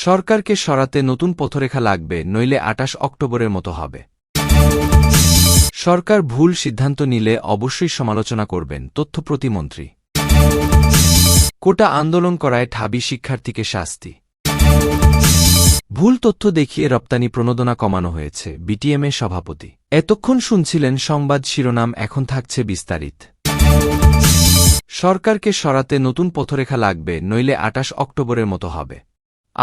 সরকারকে সরাতে নতুন পথরেখা লাগবে, নইলে ২৮ অক্টোবরের মতো হবে। সরকার ভুল সিদ্ধান্ত নিলে অবশ্যই সমালোচনা করবেন, তথ্য প্রতিমন্ত্রী। কোটা আন্দোলন করায় ঢাবি শিক্ষার্থীকে শাস্তি। ভুল তথ্য দেখিয়ে রপ্তানি প্রণোদনা কমানো হয়েছে, বিটিএমএ সভাপতি। এতক্ষণ শুনছিলেন সংবাদ শিরোনাম, এখন থাকছে বিস্তারিত। সরকারকে সরাতে নতুন পথরেখা লাগবে, নইলে ২৮ অক্টোবরের মতো হবে।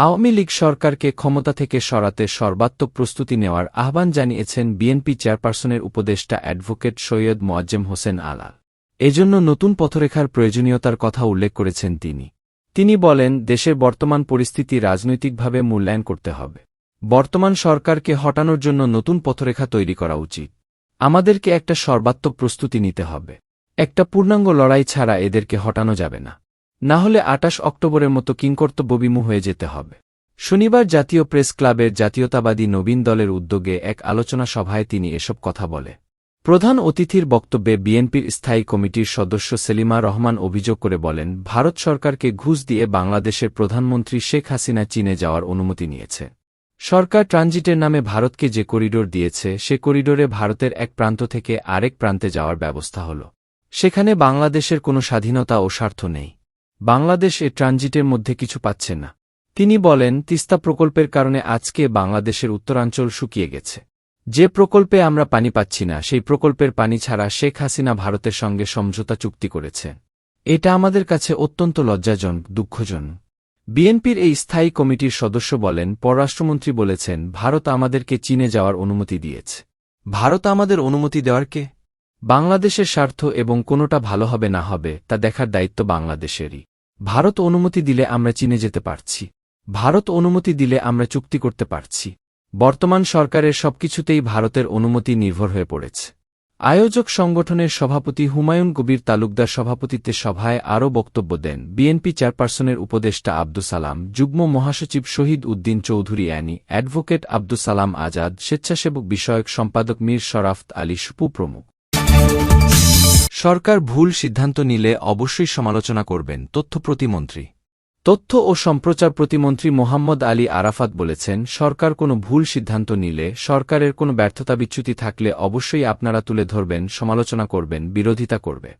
আওয়ামী লীগ সরকারকে ক্ষমতা থেকে সরাতে সর্বাত্মক প্রস্তুতি নেওয়ার আহ্বান জানিয়েছেন বিএনপি চেয়ারপারসনের উপদেষ্টা অ্যাডভোকেট সৈয়দ মোয়াজ্জেম হোসেন আলাল। এজন্য নতুন পথরেখার প্রয়োজনীয়তার কথা উল্লেখ করেছেন তিনি বলেন, দেশের বর্তমান পরিস্থিতি রাজনৈতিকভাবে মূল্যায়ন করতে হবে। বর্তমান সরকারকে হটানোর জন্য নতুন পথরেখা তৈরি করা উচিত। আমাদেরকে একটা সর্বাত্মক প্রস্তুতি নিতে হবে। একটা পূর্ণাঙ্গ লড়াই ছাড়া এদেরকে হটানো যাবে না। না হলে ২৮ অক্টোবরের মতো কিংকর্তব্যবিমূঢ় হয়ে যেতে হবে। শনিবার জাতীয় প্রেস ক্লাবের জাতীয়তাবাদী নবীন দলের উদ্যোগে এক আলোচনা সভায় তিনি এসব কথা বলে। প্রধান অতিথির বক্তব্যে বিএনপির স্থায়ী কমিটির সদস্য সেলিমা রহমান অভিযোগ করে বলেন, ভারত সরকারকে ঘুষ দিয়ে বাংলাদেশের প্রধানমন্ত্রী শেখ হাসিনা চীনে যাওয়ার অনুমতি নিয়েছে। সরকার ট্রানজিটের নামে ভারতকে যে করিডোর দিয়েছে, সে করিডোরে ভারতের এক প্রান্ত থেকে আরেক প্রান্তে যাওয়ার ব্যবস্থা হল। সেখানে বাংলাদেশের কোনো স্বাধীনতা ও স্বার্থ নেই। বাংলাদেশ এ ট্রানজিটের মধ্যে কিছু পাচ্ছে না। তিনি বলেন, তিস্তা প্রকল্পের কারণে আজকে বাংলাদেশের উত্তরাঞ্চল শুকিয়ে গেছে। যে প্রকল্পে আমরা পানি পাচ্ছি না, সেই প্রকল্পের পানি ছাড়া শেখ হাসিনা ভারতের সঙ্গে সমঝোতা চুক্তি করেছে। এটা আমাদের কাছে অত্যন্ত লজ্জাজনক, দুঃখজনক। বিএনপির এই স্থায়ী কমিটির সদস্য বলেন, পররাষ্ট্রমন্ত্রী বলেছেন, ভারত আমাদেরকে চীনে যাওয়ার অনুমতি দিয়েছে। ভারত আমাদের অনুমতি দেওয়ার কে? বাংলাদেশের স্বার্থ এবং কোনোটা ভালো হবে না হবে তা দেখার দায়িত্ব বাংলাদেশেরই। ভারত অনুমতি দিলে আমরা চীনে যেতে পারছি। ভারত অনুমতি দিলে আমরা চুক্তি করতে পারছি। বর্তমান সরকারের সবকিছুতেই ভারতের অনুমতি নির্ভর হয়ে পড়েছে। আয়োজক সংগঠনের সভাপতি হুমায়ুন কবির তালুকদার সভাপতিত্বে সভায় আরও বক্তব্য দেন বিএনপি চেয়ারপারসনের উপদেষ্টা আব্দুস সালাম, যুগ্ম মহাসচিব শহীদ উদ্দিন চৌধুরী অ্যানি, অ্যাডভোকেট আব্দুস সালাম আজাদ, স্বেচ্ছাসেবক বিষয়ক সম্পাদক মীর শরাফত আলী সুপু প্রমুখ। সরকার ভুল সিদ্ধান্ত নিলে অবশ্যই সমালোচনা করবেন, তথ্য প্রতিমন্ত্রী। তথ্য ও সম্প্রচার প্রতিমন্ত্রী মোহাম্মদ আলী আরাফাত বলেছেন, সরকার কোনো ভুল সিদ্ধান্ত নিলে, সরকারের কোনো ব্যর্থতা বিচ্যুতি থাকলে অবশ্যই আপনারা তুলে ধরবেন, সমালোচনা করবেন, বিরোধিতা করবে।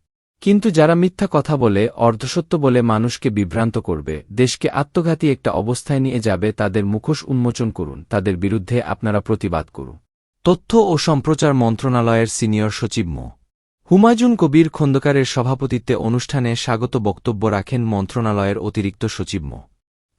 কিন্তু যারা মিথ্যা কথা বলে, অর্ধসত্য বলে মানুষকে বিভ্রান্ত করবে, দেশকে আত্মঘাতী একটা অবস্থায় নিয়ে যাবে, তাদের মুখোশ উন্মোচন করুন, তাদের বিরুদ্ধে আপনারা প্রতিবাদ করুন। তথ্য ও সম্প্রচার মন্ত্রণালয়ের সিনিয়র সচিব মো. হুমায়ুন কবির খন্দকারের সভাপতিত্বে অনুষ্ঠানে স্বাগত বক্তব্য রাখেন মন্ত্রণালয়ের অতিরিক্ত সচিব মো.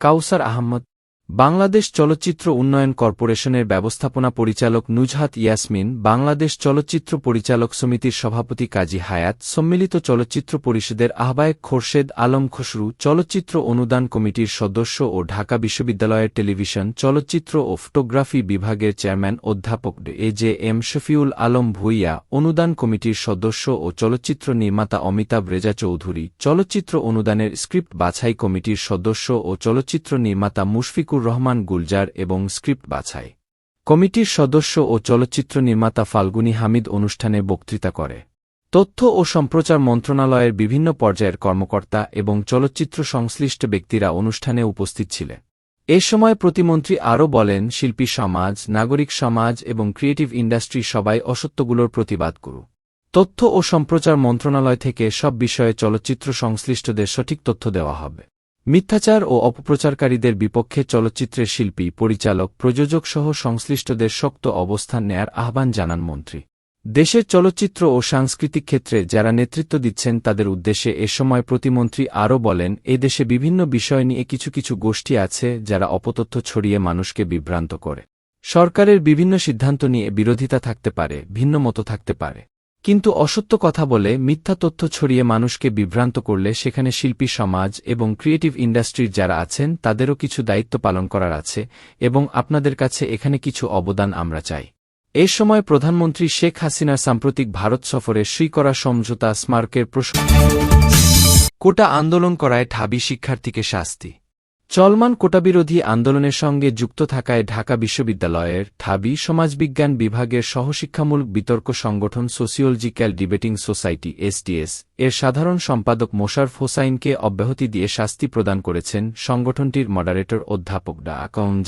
কাউসার আহমদ। বাংলাদেশ চলচ্চিত্র উন্নয়ন কর্পোরেশনের ব্যবস্থাপনা পরিচালক নুজহাত ইয়াসমিন, বাংলাদেশ চলচ্চিত্র পরিচালক সমিতির সভাপতি কাজী হায়াত, সম্মিলিত চলচ্চিত্র পরিষদের আহ্বায়ক খোরশেদ আলম খসরু, চলচ্চিত্র অনুদান কমিটির সদস্য ও ঢাকা বিশ্ববিদ্যালয়ের টেলিভিশন, চলচ্চিত্র ও ফটোগ্রাফি বিভাগের চেয়ারম্যান অধ্যাপক এ.জে.এম শফিউল আলম ভূঁইয়া, অনুদান কমিটির সদস্য ও চলচ্চিত্র নির্মাতা অমিতাভ রেজা চৌধুরী, চলচ্চিত্র অনুদানের স্ক্রিপ্ট বাছাই কমিটির সদস্য ও চলচ্চিত্র নির্মাতা মুশফিকুর রহমান গুলজার এবং স্ক্রিপ্ট বাছাই কমিটির সদস্য ও চলচ্চিত্র নির্মাতা ফাল্গুনী হামিদ অনুষ্ঠানে বক্তৃতা করে। তথ্য ও সম্প্রচার মন্ত্রণালয়ের বিভিন্ন পর্যায়ের কর্মকর্তা এবং চলচ্চিত্র সংশ্লিষ্ট ব্যক্তিরা অনুষ্ঠানে উপস্থিত ছিলেন। এ সময় প্রতিমন্ত্রী আরও বলেন, শিল্পী সমাজ, নাগরিক সমাজ এবং ক্রিয়েটিভ ইন্ডাস্ট্রি সবাই অসত্যগুলোর প্রতিবাদ করুক। তথ্য ও সম্প্রচার মন্ত্রণালয় থেকে সব বিষয়ে চলচ্চিত্র সংশ্লিষ্টদের সঠিক তথ্য দেওয়া হবে। মিথ্যাচার ও অপপ্রচারকারীদের বিপক্ষে চলচ্চিত্রের শিল্পী, পরিচালক, প্রযোজক সহ সংশ্লিষ্টদের শক্ত অবস্থান নেয়ার আহ্বান জানান মন্ত্রী। দেশের চলচ্চিত্র ও সাংস্কৃতিক ক্ষেত্রে যারা নেতৃত্ব দিচ্ছেন তাদের উদ্দেশ্যে এ সময় প্রতিমন্ত্রী আরও বলেন, এ দেশে বিভিন্ন বিষয় নিয়ে কিছু কিছু গোষ্ঠী আছে যারা অপতথ্য ছড়িয়ে মানুষকে বিভ্রান্ত করে। সরকারের বিভিন্ন সিদ্ধান্ত নিয়ে বিরোধিতা থাকতে পারে, ভিন্ন মত থাকতে পারে, কিন্তু অসত্য কথা বলে, মিথ্যা তথ্য ছড়িয়ে মানুষকে বিভ্রান্ত করলে সেখানে শিল্পী সমাজ এবং ক্রিয়েটিভ ইন্ডাস্ট্রির যারা আছেন তাদেরও কিছু দায়িত্ব পালন করার আছে এবং আপনাদের কাছে এখানে কিছু অবদান আমরা চাই। এ সময় প্রধানমন্ত্রী শেখ হাসিনার সাম্প্রতিক ভারত সফরে সই করা সমঝোতা স্মারকের প্রসঙ্গ। কোটা আন্দোলন করায় ঢাবি শিক্ষার্থীকে শাস্তি। চলমান কোটাবিরোধী আন্দোলনের সঙ্গে যুক্ত থাকায় ঢাকা বিশ্ববিদ্যালয়ের ঢাবি সমাজবিজ্ঞান বিভাগের সহশিক্ষামূলক বিতর্ক সংগঠন সোসিওলজিক্যাল ডিবেটিং সোসাইটি এসডিএস এর সাধারণ সম্পাদক মোশাররফ হোসাইনকে অব্যাহতি দিয়ে শাস্তি প্রদান করেছেন সংগঠনটির মডারেটর অধ্যাপক ডা.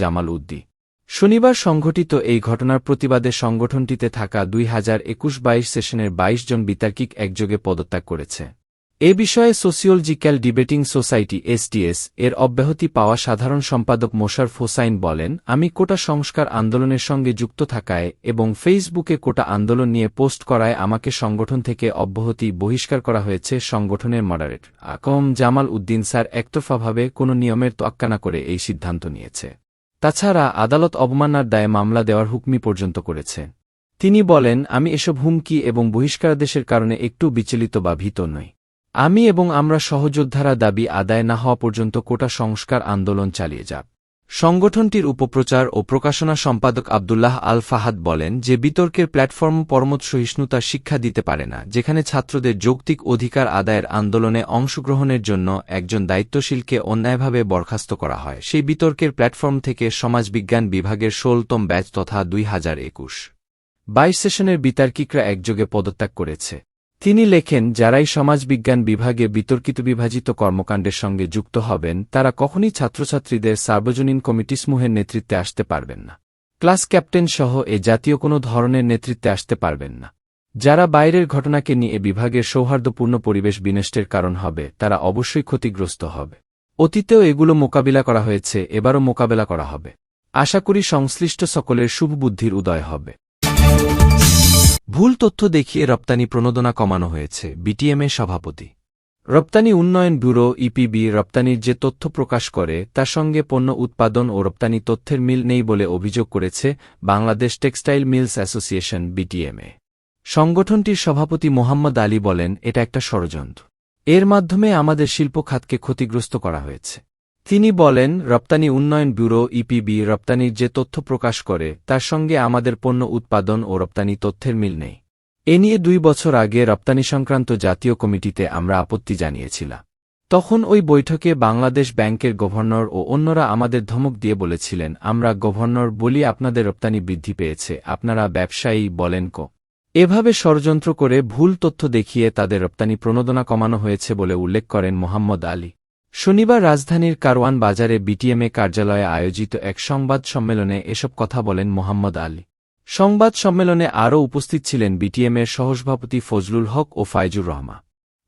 জামাল উদ্দিন। শনিবার সংঘটিত এই ঘটনার প্রতিবাদে সংগঠনটিতে থাকা 2021-22 সেশনের 22 জন বিতার্কিক একযোগে পদত্যাগ করেছে। এ বিষয়ে সোসিওলজিক্যাল ডিবেটিং সোসাইটি এসডিএস এর অব্যাহতি পাওয়া সাধারণ সম্পাদক মোশাররফ হোসাইন বলেন, আমি কোটা সংস্কার আন্দোলনের সঙ্গে যুক্ত থাকায় এবং ফেসবুকে কোটা আন্দোলন নিয়ে পোস্ট করায় আমাকে সংগঠন থেকে অব্যাহতি বহিষ্কার করা হয়েছে। সংগঠনের মডারেটর জামাল উদ্দিন স্যার একতরফাভাবে কোনো নিয়মের তোয়াক্কা না করে এই সিদ্ধান্ত নিয়েছে। তাছাড়া আদালত অবমাননার দায়ে মামলা দেওয়ার হুকমি পর্যন্ত করেছে। তিনি বলেন, আমি এসব হুমকি এবং বহিষ্কারাদেশের কারণে একটু বিচলিত বা ভীত নই। আমি এবং আমরা সহযোদ্ধারা দাবি আদায় না হওয়া পর্যন্ত কোটা সংস্কার আন্দোলন চালিয়ে যাব। সংগঠনটির উপপ্রচার ও প্রকাশনা সম্পাদক আব্দুল্লাহ আল ফাহাদ বলেন যে বিতর্কের প্ল্যাটফর্ম পরমত সহিষ্ণুতার শিক্ষা দিতে পারে না, যেখানে ছাত্রদের যৌক্তিক অধিকার আদায়ের আন্দোলনে অংশগ্রহণের জন্য একজন দায়িত্বশীলকে অন্যায়ভাবে বরখাস্ত করা হয়। সেই বিতর্কের প্ল্যাটফর্ম থেকে সমাজবিজ্ঞান বিভাগের 16তম ব্যাচ তথা 2021-22 সেশনের বিতার্কিকরা একযোগে পদত্যাগ করেছে। তিনি লেখেন, যারাই সমাজবিজ্ঞান বিভাগে বিতর্কিত বিভাজিত কর্মকাণ্ডের সঙ্গে যুক্ত হবেন তারা কখনই ছাত্রছাত্রীদের সার্বজনীন কমিটিসমূহের নেতৃত্বে আসতে পারবেন না। ক্লাস ক্যাপ্টেন সহ এ জাতীয় কোনো ধরনের নেতৃত্বে আসতে পারবেন না। যারা বাইরের ঘটনাকে নিয়ে বিভাগের সৌহার্দ্যপূর্ণ পরিবেশ বিনষ্টের কারণ হবে তারা অবশ্যই ক্ষতিগ্রস্ত হবে। অতীতেও এগুলো মোকাবিলা করা হয়েছে, এবারও মোকাবেলা করা হবে। আশা করি সংশ্লিষ্ট সকলের শুভবুদ্ধির উদয় হবে। ভুল তথ্য দেখিয়ে রপ্তানি প্রণোদনা কমানো হয়েছে, বিটিএমএ সভাপতি। রপ্তানি উন্নয়ন ব্যুরো ইপিবি রপ্তানির যে তথ্য প্রকাশ করে তার সঙ্গে পণ্য উৎপাদন ও রপ্তানি তথ্যের মিল নেই বলে অভিযোগ করেছে Bangladesh textile mills association BTMA. সংগঠনটির সভাপতি মোহাম্মদ আলী বলেন, এটা একটা ষড়যন্ত্র। এর মাধ্যমে আমাদের শিল্প খাতকে ক্ষতিগ্রস্ত করা হয়েছে। তিনি বলেন, রপ্তানি উন্নয়ন ব্যুরো ইপিবি রপ্তানির যে তথ্য প্রকাশ করে তার সঙ্গে আমাদের পণ্য উৎপাদন ও রপ্তানি তথ্যের মিল নেই। এ নিয়ে 2 বছর আগে রপ্তানি সংক্রান্ত জাতীয় কমিটিতে আমরা আপত্তি জানিয়েছিলাম। তখন ওই বৈঠকে বাংলাদেশ ব্যাংকের গভর্নর ও অন্যরা আমাদের ধমক দিয়ে বলেছিলেন, আমরা গভর্নর বলি আপনাদের রপ্তানি বৃদ্ধি পেয়েছে, আপনারা ব্যবসায়ী বলেন কো। এভাবে ষড়যন্ত্র করে ভুল তথ্য দেখিয়ে তাদের রপ্তানি প্রণোদনা কমানো হয়েছে বলে উল্লেখ করেন মোহাম্মদ আলী। শনিবার রাজধানীর কারওয়ান বাজারে বিটিএমএ কার্যালয়ে আয়োজিত এক সংবাদ সম্মেলনে এসব কথা বলেন মোহাম্মদ আলী। সংবাদ সম্মেলনে আরও উপস্থিত ছিলেন বিটিএমএর সহসভাপতি ফজলুল হক ও ফাইজুর রহমান।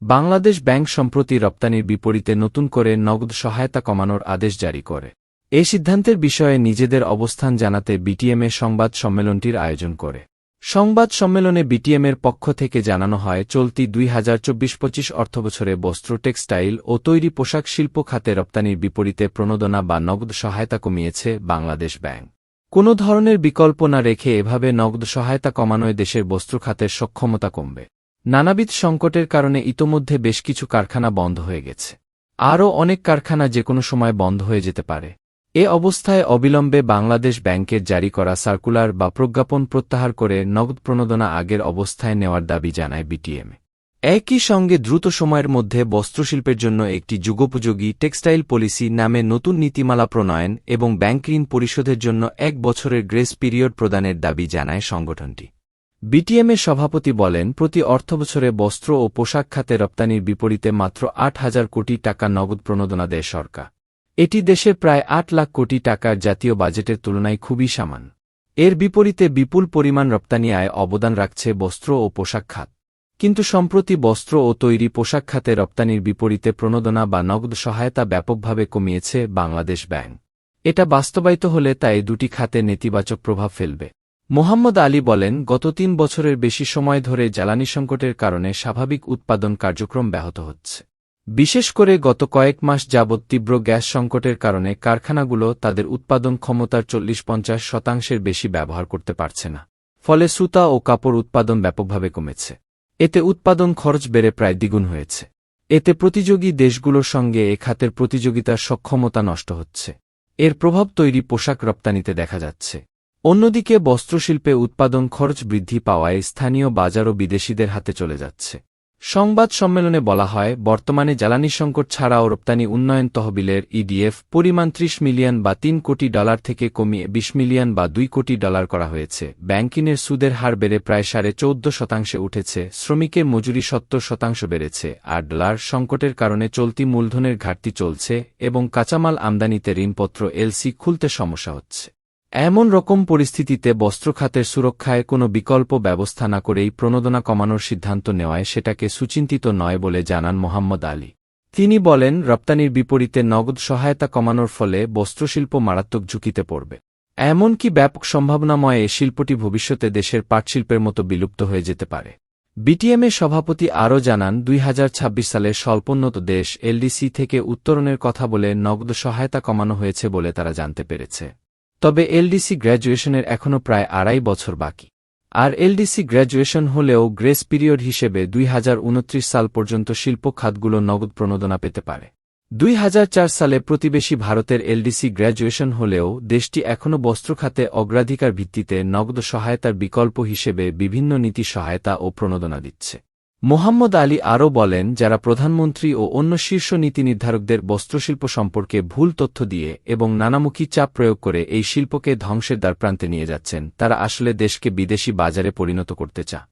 বাংলাদেশ ব্যাংক সম্প্রতি রপ্তানির বিপরীতে নতুন করে নগদ সহায়তা কমানোর আদেশ জারি করে। এই সিদ্ধান্তের বিষয়ে নিজেদের অবস্থান জানাতে বিটিএমএ সংবাদ সম্মেলনটির আয়োজন করে। সংবাদ সম্মেলনে বিটিএমের পক্ষ থেকে জানানো হয়, চলতি 2024-25 অর্থবছরে বস্ত্র, টেক্সটাইল ও তৈরি পোশাক শিল্প খাতে রপ্তানির বিপরীতে প্রণোদনা বা নগদ সহায়তা কমিয়েছে বাংলাদেশ ব্যাংক। কোনো ধরনের বিকল্প না রেখে এভাবে নগদ সহায়তা কমানোয় দেশের বস্ত্র খাতের সক্ষমতা কমবে। নানাবিধ সংকটের কারণে ইতোমধ্যে বেশ কিছু কারখানা বন্ধ হয়ে গেছে। আরও অনেক কারখানা যেকোনো সময় বন্ধ হয়ে যেতে পারে। এ অবস্থায় অবিলম্বে বাংলাদেশ ব্যাংকের জারি করা সার্কুলার বা প্রজ্ঞাপন প্রত্যাহার করে নগদ প্রণোদনা আগের অবস্থায় নেওয়ার দাবি জানায় বিটিএমএ। একই সঙ্গে দ্রুত সময়ের মধ্যে বস্ত্রশিল্পের জন্য একটি যুগোপযোগী টেক্সটাইল পলিসি নামে নতুন নীতিমালা প্রণয়ন এবং ব্যাংক ঋণ পরিশোধের জন্য 1 বছরের গ্রেস পিরিয়ড প্রদানের দাবি জানায় সংগঠনটি। বিটিএমএর সভাপতি বলেন, প্রতি অর্থবছরে বস্ত্র ও পোশাক খাতে রপ্তানির বিপরীতে মাত্র 8,000 কোটি টাকা নগদ প্রণোদনা দেয় সরকার। এটি দেশের প্রায় 8 লাখ কোটি টাকার জাতীয় বাজেটের তুলনায় খুবই সামান্য। এর বিপরীতে বিপুল পরিমাণ রপ্তানি আয় অবদান রাখছে বস্ত্র ও পোশাক খাত। কিন্তু সম্প্রতি বস্ত্র ও তৈরি পোশাক খাতে রপ্তানির বিপরীতে প্রণোদনা বা নগদ সহায়তা ব্যাপকভাবে কমিয়েছে বাংলাদেশ ব্যাংক। এটা বাস্তবায়িত হলে তা এই দুটি খাতে নেতিবাচক প্রভাব ফেলবে। মোহাম্মদ আলী বলেন, গত 3 বছরের বেশি সময় ধরে জ্বালানি সংকটের কারণে স্বাভাবিক উৎপাদন কার্যক্রম ব্যাহত হচ্ছে। বিশেষ করে গত কয়েক মাস যাবৎ তীব্র গ্যাস সংকটের কারণে কারখানাগুলো তাদের উৎপাদন ক্ষমতার 40-50% বেশি ব্যবহার করতে পারছে না। ফলে সুতা ও কাপড় উৎপাদন ব্যাপকভাবে কমেছে। এতে উৎপাদন খরচ বেড়ে প্রায় দ্বিগুণ হয়েছে। এতে প্রতিযোগী দেশগুলোর সঙ্গে এ খাতের প্রতিযোগিতার সক্ষমতা নষ্ট হচ্ছে। এর প্রভাব তৈরি পোশাক রপ্তানিতে দেখা যাচ্ছে। অন্যদিকে বস্ত্রশিল্পে উৎপাদন খরচ বৃদ্ধি পাওয়ায় স্থানীয় বাজারও বিদেশিদের হাতে চলে যাচ্ছে। সংবাদ সম্মেলনে বলা হয়, বর্তমানে জ্বালানি সংকট ছাড়াও রপ্তানি উন্নয়ন তহবিলের ইডিএফ পরিমাণ ৩০ মিলিয়ন বা $৩ কোটি থেকে কমিয়ে ২০ মিলিয়ন বা $২ কোটি করা হয়েছে। ব্যাংকিংয়ের সুদের হার বেড়ে প্রায় ১৪.৫% উঠেছে, শ্রমিকের মজুরি ৭০% বেড়েছে, আর ডলার সংকটের কারণে চলতি মূলধনের ঘাটতি চলছে এবং কাঁচামাল আমদানিতে ঋণপত্র এলসি খুলতে সমস্যা হচ্ছে। এমন রকম পরিস্থিতিতে বস্ত্র খাতের সুরক্ষায় কোনো বিকল্প ব্যবস্থা না করেই প্রণোদনা কমানোর সিদ্ধান্ত নেওয়ায় সেটাকে সুচিন্তিত নয় বলে জানান মোহাম্মদ আলী। তিনি বলেন, রপ্তানির বিপরীতে নগদ সহায়তা কমানোর ফলে বস্ত্রশিল্প মারাত্মক ঝুঁকিতে পড়বে। এমনকি ব্যাপক সম্ভাবনাময় এ শিল্পটি ভবিষ্যতে দেশের পাটশিল্পের মতো বিলুপ্ত হয়ে যেতে পারে। বিটিএমএ সভাপতি আরও জানান, ২০২৬ সালে স্বল্পোন্নত দেশ এলডিসি থেকে উত্তরণের কথা বলে নগদ সহায়তা কমানো হয়েছে বলে তারা জানতে পেরেছে। তবে এলডিসি গ্র্যাজুয়েশনের এখনও প্রায় ২.৫ বছর বাকি। আর এলডিসি গ্র্যাজুয়েশন হলেও গ্রেস পিরিয়ড হিসেবে ২০২৯ সাল পর্যন্ত শিল্প খাতগুলো নগদ প্রণোদনা পেতে পারে। ২০০৪ সালে প্রতিবেশী ভারতের এলডিসি গ্র্যাজুয়েশন হলেও দেশটি এখনও বস্ত্র খাতে অগ্রাধিকার ভিত্তিতে নগদ সহায়তার বিকল্প হিসেবে বিভিন্ন নীতি সহায়তা ও প্রণোদনা দিচ্ছে। মোহাম্মদ আলী আরও বলেন, যারা প্রধানমন্ত্রী ও অন্য শীর্ষ নীতি নির্ধারকদের বস্ত্রশিল্প সম্পর্কে ভুল তথ্য দিয়ে এবং নানামুখী চাপ প্রয়োগ করে এই শিল্পকে ধ্বংসের দ্বারপ্রান্তে নিয়ে যাচ্ছেন, তারা আসলে দেশকে বিদেশি বাজারে পরিণত করতে চায়।